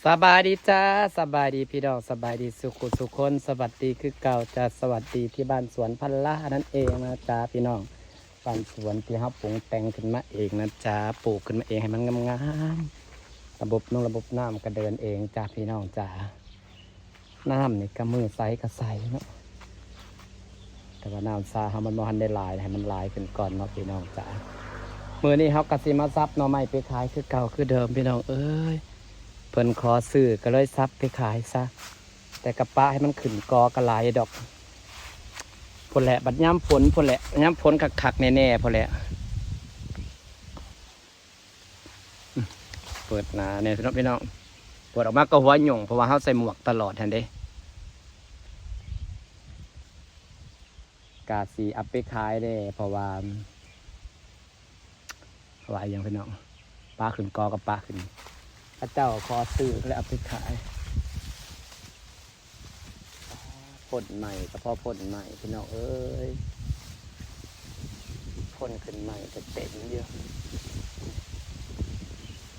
สบายดีจ้าสบายดีพี่น้องสบายดีสุขคนสวัสดีคือเก่าจะสวัสดีที่บ้านสวนพันล่านั่นเองนะจ้าพี่น้องบ้านสวนที่เขาปลูกแต่งขึ้นมาเองนะจ้าปลูกขึ้นมาเองให้มันงามๆระบบน้ำก็เดินเองจ้าพี่น้องจ้าน้ำนี่ก็มือใสก็ใสเนาะแต่ว่าน้ำซาเขามันบ่ทันได้ลายให้มันลายขึ้นก่อนเนาะพี่น้องจ้ามือนี้เขากระซิมาซับหน่อไม้ไปขายคือเก่าคือเดิมพี่น้องเอ้ยเพิ่นขอซื้อก็เลยซับไปขายซะแต่กระปะให้มันขึ้นกอกระลายดอกพอแหละบัดย้ำฝนพอแหละย้ำฝนคักๆแน่ๆพอแหละเปิดหนาเนี่ยพี่น้องเปิดออกมาก็หัวหย่งเพราะว่าเขาใส่หมวกตลอดทันเด้กาสีอัพไปขายได้เพราะว่าอย่างพี่น้องปลาขึ้นกอกับปลาขึ้นพระเจ้าขอซื้อแล้วเอาไปขายพ่นใหม่กับพ่อพ่นใหม่พี่น้องเอ้ยพ่นขึ้นใหม่จะเต็มเยอะ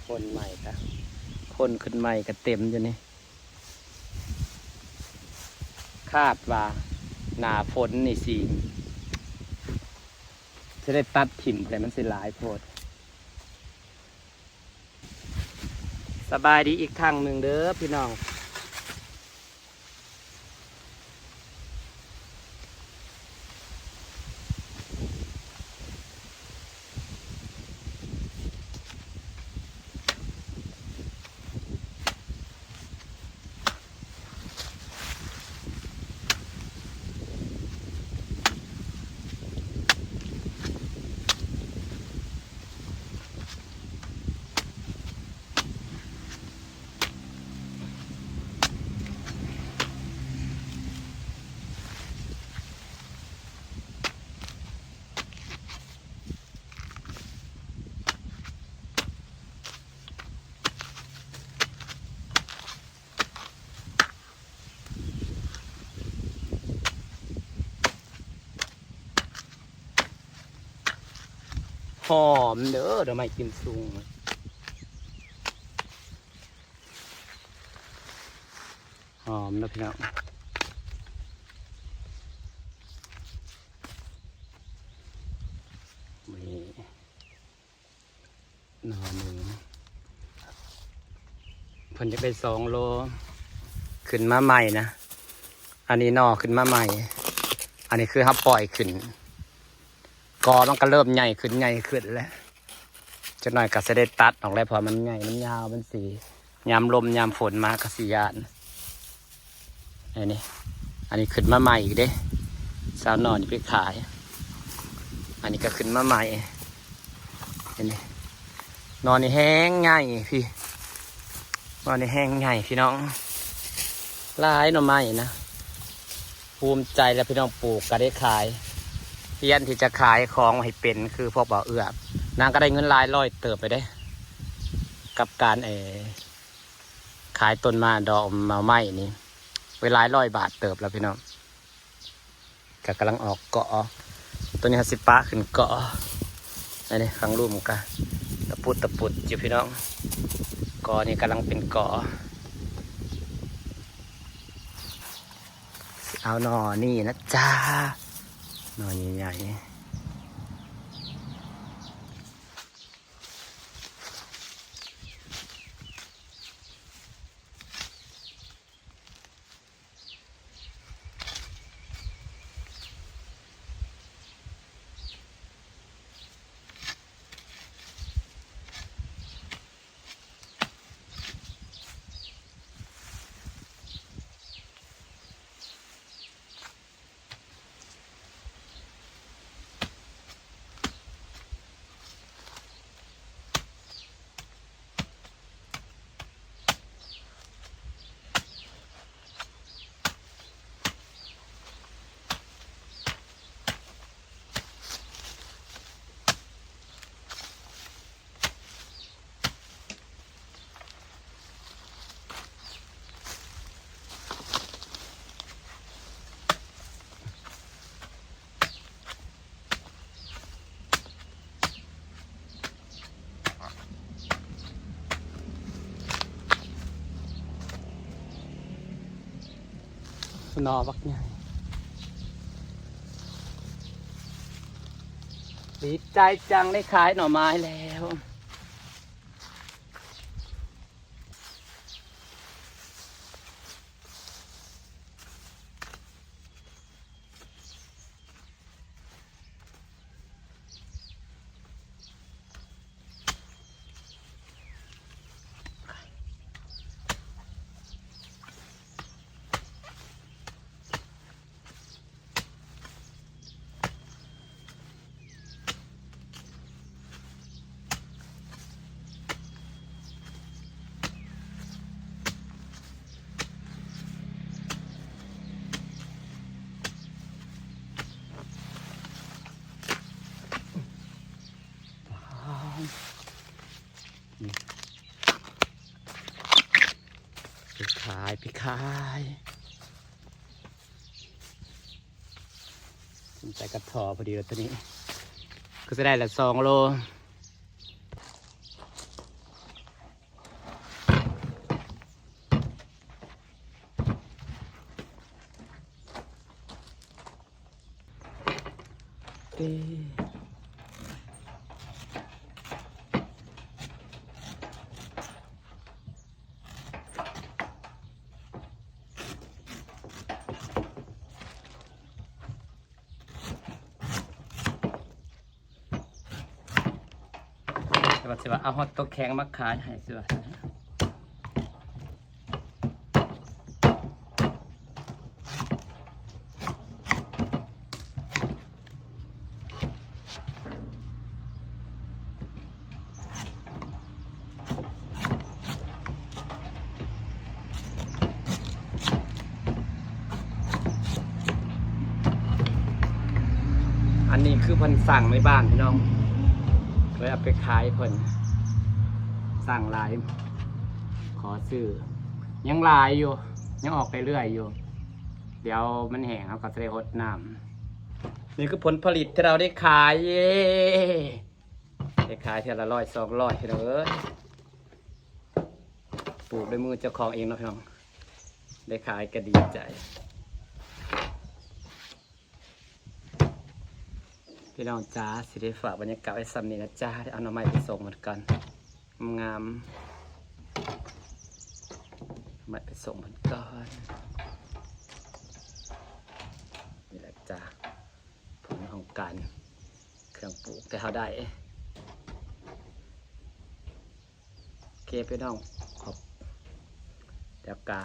พ่นใหม่ค่ะพ่นขึ้นใหม่ก็เต็มอยู่นี่คาดว่าหนาฝนนี่สิจะได้ตัดถิ่มแต่มันสิหลายโพดสบายดีอีกครั้งหนึ่งเด้อพี่น้องหอมเด้อเดี๋ยวไม่กินซุงหอมนะพี่น้องมีหน่อหนึ่งเพิ่นจะไป2 โลขึ้นมาใหม่นะอันนี้หน่อขึ้นมาใหม่อันนี้คือเขาปล่อยขึ้นกอมันก็เริ่มใหญ่ขึ้นแล้วจะหน่อยก็จะได้ตัดออกแล้วพอมันใหญ่มันยาวมันสียามลมยามฝนมากระสียานอันนี้ขึ้นมาใหม่อีกเด้สาวหน่อนี่ไปขายอันนี้ก็ขึ้นมาใหม่อันนี้นอนนี่แห้งง่ายพี่นอนนี่แห้งง่ายพี่น้องลายหน่อไม้นะภูมิใจแล้วพี่น้องปลูกก็ได้ขายเพียนที่จะขายของให้เป็นคือพวกบ่อเอื้อนางก็ได้เงิน100เติบไปได้กับการขายต้นมาดอกมาไม้นี่เวลา100 บาทเติบแล้วพี่น้องก็กำลังออกเกาะตัวนี้สิปะขึ้นเกาะอันนี้ข้างรูมกันตะปุดอยู่พี่น้องเกาะนี่กำลังเป็นเกาะเอาหน่อนี่นะจ้าหน่อใหญ่ๆ นอบักใหญ่ดีใจจังได้ขายหน่อไม้แล้วไปขายสนใจกระถอพอดีแล้วตัวนี้ก็จะได้ละ2 โลแต่ว่าสิว่าเอาฮอตตัวแข็งมาขายให้สิว่าอันนี้คือเพิ่นสั่งในบ้านพี่น้องเลยเอาไปขายเพิ่นสั่งหลายขอซื้อยังหลายอยู่ยังออกไปเรื่อยอยู่เดี๋ยวมันแห้งเขาก็จะได้รดน้ำนี่คือผลผลิตที่เราได้ขายเย้ได้ขายเท่าละ100 200พี่น้องเอ้ยปลูกด้วยมือเจ้าของเองนะพี่น้องได้ขายก็ดีใจพี่น้องจ้าสิได้ฝากบรรยากาศไว้ซ้ำนี้นะจ้าได้เอาหน่อไม้ไปส่งเหมือนกันงามมาไปส่งเหมือนกันนี่แหละจ้าผลของการเครื่องปลูกแต่เขาได้โอเคพี่น้องขอบเดี๋ยวกา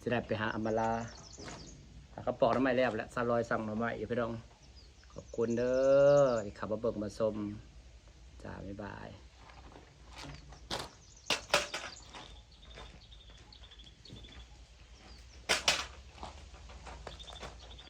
จะได้ไปหาอัมมาลาเขาปอกหน่อไม้แล้วแหละ300สั่งหน่อไม้อยู่พี่น้องขอบคุณเด้อที่ขับมาเบิ่งมาชมจ้าบ๊ายบาย